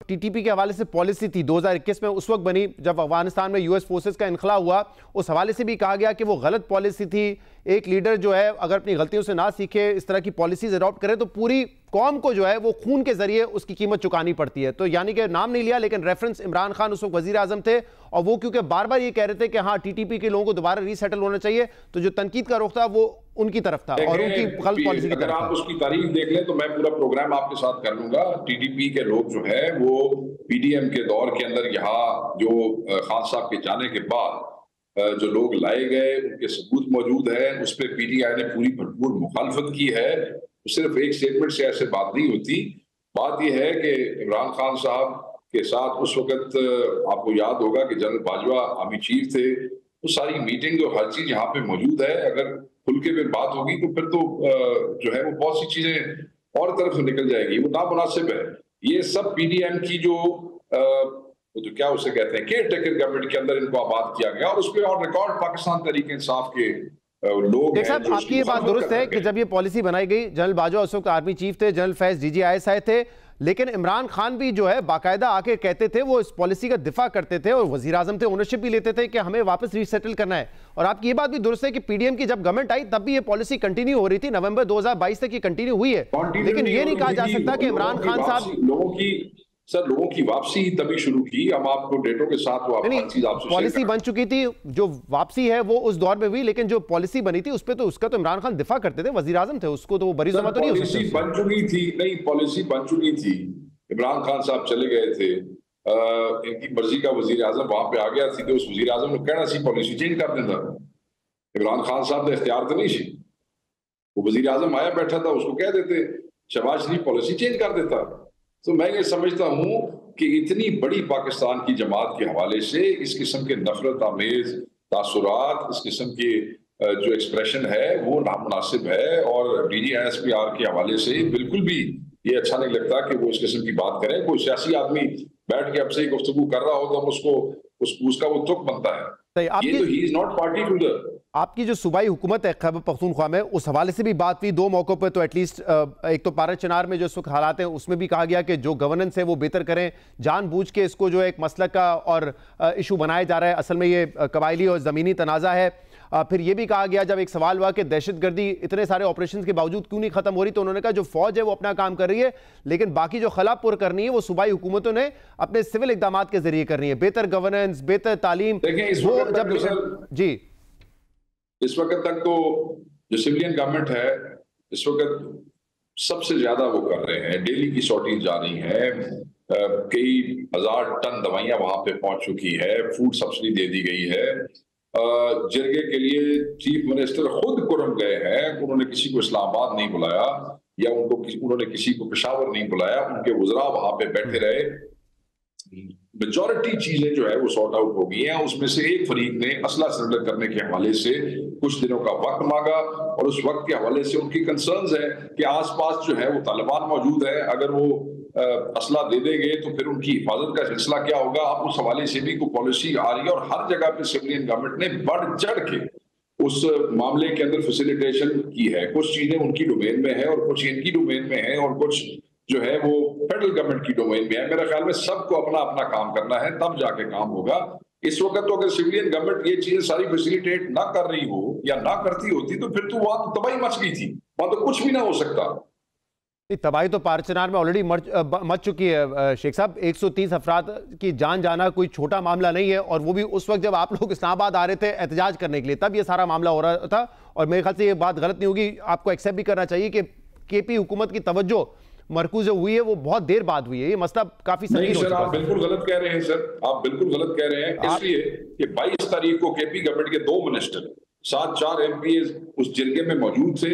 TTP के हवाले से पॉलिसी थी 2021 में, उस वक्त बनी जब अफगानिस्तान में यूएस फोर्सेस का इनखला हुआ, उस हवाले से भी कहा गया कि वो गलत पॉलिसी थी। एक लीडर जो है अगर अपनी गलतियों से ना सीखे, इस तरह की पॉलिसीज अडॉप्ट करे तो पूरी कौम को जो है वो खून के जरिए उसकी कीमत चुकानी पड़ती है। तो यानी कि नाम नहीं लिया, लेकिन रेफरेंस इमरान खान उस वक्त वजीर आजम थे और वो क्योंकि बार बार ये कह रहे थे कि हाँ टीटीपी के लोगों को दोबारा रीसेटल होना चाहिए, तो जो तनकीद का रुख था वो उनकी तरफ था और उनकी गलत पॉलिसी की तरफ था। अगर आप उसकी तारीफ देख लें तो मैं पूरा प्रोग्राम आपके साथ कर लूंगा। टीटीपी के लोग जो है वो पीडीएम के दौर के अंदर यहाँ जो खान साहब के जाने के बाद जो लोग लाए गए उनके सबूत मौजूद है, उस पर पीटीआई ने पूरी भरपूर मुखालफत की है। तो सिर्फ एक स्टेटमेंट से ऐसे बात नहीं होती। बात यह है कि इमरान खान साहब के साथ उस वक्त आपको याद होगा कि जनरल बाजवा आर्मी चीफ थे, वो सारी मीटिंग और हर चीज यहाँ पे मौजूद है। अगर खुल के फिर बात होगी तो फिर तो जो है वो बहुत सी चीजें और तरफ से निकल जाएगी, वो नामुनासिब है। ये सब पीडीएम की जो तो क्या उसे कहते हैं केयर टेकर गवर्नमेंट के अंदर इनको आबाद किया गया और उसपे और रिकॉर्ड पाकिस्तान तहरीक इंसाफ के लोग हैं। साहब आपकी ये बात दुरुस्त है कि जब ये पॉलिसी बनाई गई, जनरल बाजवा उस वक्त आर्मी चीफ थे, जनरल फैज डीजीआईएसआई थे, लेकिन इमरान खान भी जो है बाकायदा आके कहते थे, वो इस पॉलिसी का दिफा करते थे और वजीर आजम थे, ओनरशिप भी लेते थे कि हमें वापस रीसेटल करना है। और आपकी ये बात भी दुरुस्त है कि पीडीएम की जब गवर्नमेंट आई तब भी ये पॉलिसी कंटिन्यू हो रही थी, नवंबर 2022 तक ये कंटिन्यू हुई है। लेकिन ये नहीं कहा जा सकता कि इमरान खान साहब लोगों की वापसी तभी शुरू की। हम आपको डेटों के साथ पॉलिसी बन चुकी थी, जो वापसी है वो उस दौर में हुई, लेकिन जो पॉलिसी बनी थी उस पे तो उसका तो इमरान खान दिफा करते थे, वजीर आजम थे, उसको तो वो बरी जमा तो नहीं हो सकती। बन चुकी थी, नहीं पॉलिसी बन चुकी थी। इमरान खान साहब चले गए थे, इनकी मर्जी का वजीर आजम वहां पे आ गया थी, तो उस वजीर आजम ने कहना सी पॉलिसी चेंज कर देता। इमरान खान साहब ने इख्तियार तो नहीं सी, वो वजीर आजम आया बैठा था, उसको कह देते शहबाज शरीफ पॉलिसी चेंज कर देता। तो मैं ये समझता हूं कि इतनी बड़ी पाकिस्तान की जमात के हवाले से इस किस्म के नफरत आमेज तासुरात, इस किस्म के जो एक्सप्रेशन है वो नामुनासिब है। और डीजीआईएसपीआर के हवाले से बिल्कुल भी ये अच्छा नहीं लगता कि वो इस किस्म की बात करें। कोई सियासी आदमी बैठ के आपसे गुफ्तगू कर रहा हो तो उसका वो तुक बनता है। ये तो ही is not party to the. आपकी जो सूबाई हुकूमत है खैबर पख्तूनख्वा में, उस हवाले से भी बात हुई दो मौकों पर, तो एटलीस्ट एक तो पारा चिनार में जो इस वक्त हालात हैं उसमें भी कहा गया कि जो गवर्नेंस है वो बेहतर करें, जानबूझ के इसको जो एक मसला का और इशू बनाया जा रहा है, असल में ये कबायली और ज़मीनी तनाज़ा है। फिर ये भी कहा गया जब एक सवाल हुआ कि दहशतगर्दी इतने सारे ऑपरेशन के बावजूद क्यों नहीं खत्म हो रही, तो उन्होंने कहा जो फौज है वो अपना काम कर रही है, लेकिन बाकी जो खला पुर करनी है वो सूबाई हुकूमतों ने अपने सिविल इकदाम के जरिए करनी है, बेहतर गवर्नेंस, बेहतर तालीम। जी इस वक्त तक तो जो सिविलियन गवर्नमेंट है इस वक्त सबसे ज्यादा वो कर रहे हैं, डेली की शॉर्टेज जा रही है, कई हजार टन दवाइयां वहां पे पहुंच चुकी है, फूड सब्सिडी दे दी गई है। जरगे के लिए चीफ मिनिस्टर खुद कुरम गए हैं, उन्होंने किसी को इस्लामाबाद नहीं बुलाया या उन्होंने किसी को पेशावर नहीं बुलाया, उनके वज़रा वहां पे बैठे रहे। मेजॉरिटी चीजें जो है वो सॉर्ट आउट हो गई हैं। उसमें से एक फरीक ने असला सरेंडर करने के हवाले से कुछ दिनों का वक्त मांगा और उस वक्त के हवाले से उनकी कंसर्न्स है कि आसपास जो है वो तालिबान मौजूद है, अगर वो असला दे देंगे तो फिर उनकी हिफाजत का सिलसिला क्या होगा। अब उस हवाले से भी कोई पॉलिसी आ रही है और हर जगह पे सिविलियन गवर्नमेंट ने बढ़ चढ़ के उस मामले के अंदर फैसिलिटेशन की है। कुछ चीजें उनकी डोमेन में है और कुछ इनकी डोमेन में है और कुछ जो है वो फेडरल गवर्नमेंट की डोमेन में है। मेरा ख्याल में सबको अपना अपना काम करना है, तब जाके काम होगा। इस वक्त तो अगर सिविलियन गवर्नमेंट ये चीजें सारी फैसिलिटेट ना कर रही हो या ना करती होती तो फिर तो वहां तो तबाही मच गई थी, वहां तो कुछ भी ना हो सकता। तबाही तो पारचनार में ऑलरेडी मच चुकी है शेख साहब। 130 अफराद की जान जाना कोई छोटा मामला नहीं है, और वो भी उस वक्त जब आप लोग इस्लामाबाद आ रहे थे एहतजाज करने के लिए, तब ये सारा मामला हो रहा था। और मेरे ख्याल से ये बात गलत नहीं होगी, आपको एक्सेप्ट भी करना चाहिए कि केपी हुकूमत की तवज्जो मरकूज हुई है वो बहुत देर बाद हुई है। ये मसला काफी नहीं सर, आप बिल्कुल गलत कह रहे हैं सर, आप बिल्कुल गलत कह रहे हैं। इसलिए कि 22 तारीख को केपी गवर्नमेंट के 2 मिनिस्टर साथ 4 एमपी उस जिरगे में मौजूद थे।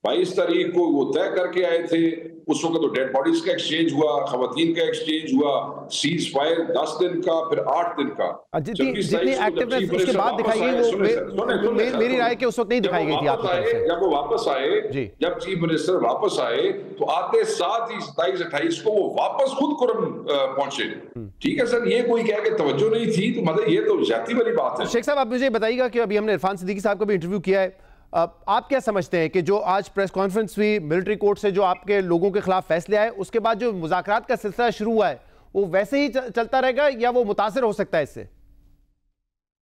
22 तारीख को वो तय करके आए थे। उस वक्त तो डेड बॉडीज का एक्सचेंज हुआ, खवातीन का एक्सचेंज हुआ, सीज फायर 10 दिन का, फिर 8 दिन का। जितनी एक्टिवनेस उसके बाद दिखाई गई वो मेरी राय के उस वक्त नहीं दिखाई गई थी आपको। जब वो वापस आए, जब चीफ मिनिस्टर वापस आए तो आते साथ ही 27-28 को वो वापस खुद कुरम पहुंचे। ठीक है सर, ये कोई कह के तवज्जो नहीं थी तो मतलब ये तो ज्यादती वाली बात है। शेख साहब आप मुझे बताइएगा कि अभी हमने इरफान सिद्दीकी साहब को भी इंटरव्यू किया है, आप क्या समझते हैं कि जो आज प्रेस कॉन्फ्रेंस हुई मिलिट्री कोर्ट से जो आपके लोगों के खिलाफ फैसले आए, उसके बाद जो मुज़ाकरात का सिलसिला शुरू हुआ है वो वैसे ही चलता रहेगा या वो मुतासिर हो सकता है इससे?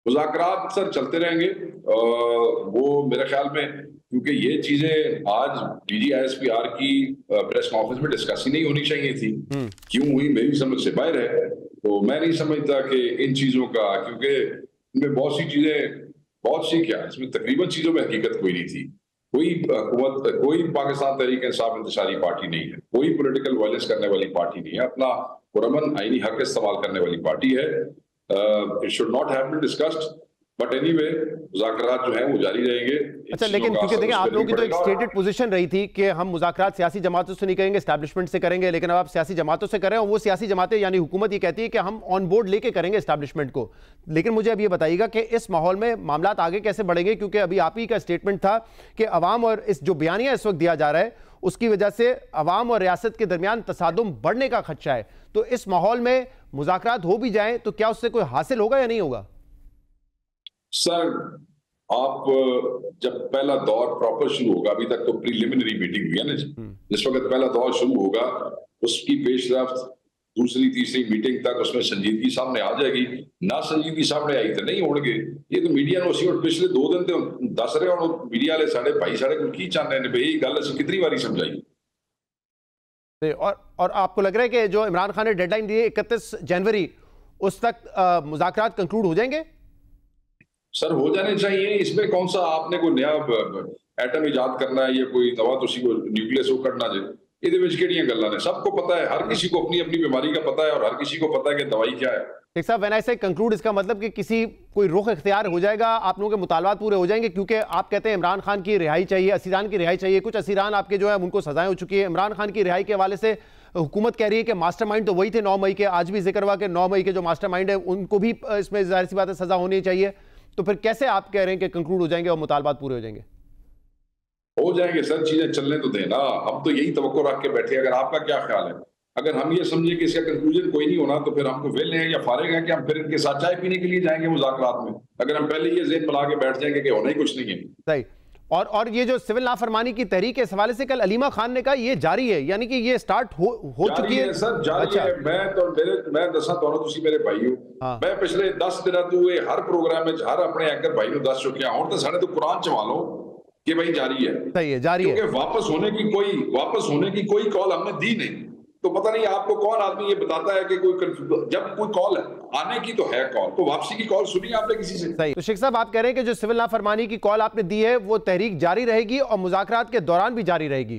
मुज़ाकरात सर चलते रहेंगे। वो मेरे ख्याल में, क्योंकि ये चीजें आज DGISPR की प्रेस कॉन्फ्रेंस में डिस्कस ही नहीं होनी चाहिए थी। क्यों हुई मेरी समझ से बाहर है। तो मैं नहीं समझता कि इन चीजों का, क्योंकि इनमें बहुत सी चीजें, बहुत सी क्या, इसमें तकरीबन चीजों में हकीकत कोई नहीं थी। कोई हुकूमत, कोई पाकिस्तान तहरीक इंसाफ इंतशारी पार्टी नहीं है, कोई पॉलिटिकल वायलेंस करने वाली पार्टी नहीं है, अपना पुरअमन आईनी हक इस्तेमाल करने वाली पार्टी है। It should not have been discussed, but anyway मुज़ाकरात जो हैं वो जारी रहेंगे। अच्छा, लेकिन क्योंकि देखिए आप लोगों की तो एक स्टेटेड पोजीशन रही थी कि हम मुज़ाकरात सियासी जमातों से नहीं करेंगे, एस्टैब्लिशमेंट से करेंगे, लेकिन अब आप सियासी जमातों से करें और वो सियासी जमातें यानी हुकूमत ये कहती है कि हम ऑन बोर्ड लेके करेंगे एस्टैब्लिशमेंट को। लेकिन मुझे अब ये बताइएगा कि इस माहौल में मामलात आगे कैसे बढ़ेंगे, क्योंकि अभी आप ही का स्टेटमेंट था कि अवाम और इस जो बयानिया इस वक्त दिया जा रहा है उसकी वजह से अवाम और रियासत के दरमियान तसादुम बढ़ने का खदशा है। तो इस माहौल में मुज़ाकरात हो भी जाए तो क्या उससे कोई हासिल होगा या नहीं होगा? सर, आप जब पहला दौर प्रॉपर शुरू होगा, अभी तक तो प्रीलिमिनरी मीटिंग हुई है ना जी, जिस वक्त पहला दौर शुरू होगा उसकी पेशरफ्त दूसरी तीसरी मीटिंग तक उसमें संजीदगी सामने आ जाएगी। ना संजीदगी सामने आई तो नहीं होंगे। ये तो मीडिया ने और पिछले 2 दिन तो दस रहे हो मीडिया वाले साढ़े भाई साढ़े को की चाहते हैं भाई, गल असं कितनी बारी समझाई। और आपको लग रहा है कि जो इमरान खान ने डेडलाइन दी है 31 जनवरी, उस तक मुज़ाकरात कंक्लूड हो जाएंगे? सर हो जाने चाहिए। इसमें कौन सा आपने कोई नया एटम इजाद करना है या कोई दवा तो को न्यूक्लियस वो करना चाहिए। ये गल्लां ने सबको पता है, हर किसी को अपनी अपनी बीमारी का पता है और हर किसी को पता है कि दवाई क्या है। शेख साहब, व्हेन आई से कंक्लूड, इसका मतलब कि किसी कोई रुख इख्तियार हो जाएगा, आप लोगों के मुतालबात पूरे हो जाएंगे? क्योंकि आप कहते हैं इमरान खान की रिहाई चाहिए, असीरान की रिहाई चाहिए। कुछ असीरान आपके जो है उनको सजाएं हो चुकी है। इमरान खान की रिहाई के हवाले से हुकूमत कह रही है कि मास्टरमाइंड तो वही थे 9 मई के। आज भी जिक्र हुआ कि 9 मई के जो मास्टरमाइंड है उनको भी इसमें जाहिर सी बात है सजा होनी चाहिए। तो फिर कैसे आप कह रहे हैं कि कंक्लूड हो जाएंगे और मुतालबात पूरे हो जाएंगे? हो जाएंगे सर, चीजें चलने तो देना। हम तो यही तवक्को रख के बैठे। अगर आपका क्या ख्याल है, अगर हम ये समझे कि इसका कंक्लूजन कोई नहीं होना, तो फिर हमको वेल हैं या फारिग हैं कि हम फिर इनके साथ चाय पीने के लिए जाएंगे मुज़ाकरात में। अगर हम पहले ये ज़हन मिला के बैठ जाएंगे कि होना ही कुछ नहीं है। सही। और ये जो सिविल नाफरमानी की तहरीक है, इस हवाले से कल अलीमा खान ने कहा ये जारी है, यानी कि ये स्टार्ट हो चुकी है सर, जारी अच्छा। है। मैं दसा दोनों तुसी मेरे भाई हो। हाँ। मैं पिछले 10 दिन तो हर प्रोग्राम में हर अपने एंकर भाई को दस चुकिया हूं तो साढ़े तो कुरान चवा लो कि भाई जारी है। सही है, जारी है। क्योंकि वापस होने की कोई कॉल हमने दी नहीं। तो पता नहीं आपको कौन आदमी ये बताता है कि जब कोई कॉल आने की तो है कॉल, तो वापसी की कॉल सुनी आपने किसी से? सही। तो शेख साहब, आप कह रहे हैं कि जो सिविल नाफरमानी की कॉल आपने दी है वो तहरीक जारी रहेगी और मुज़ाकरात के दौरान भी जारी रहेगी?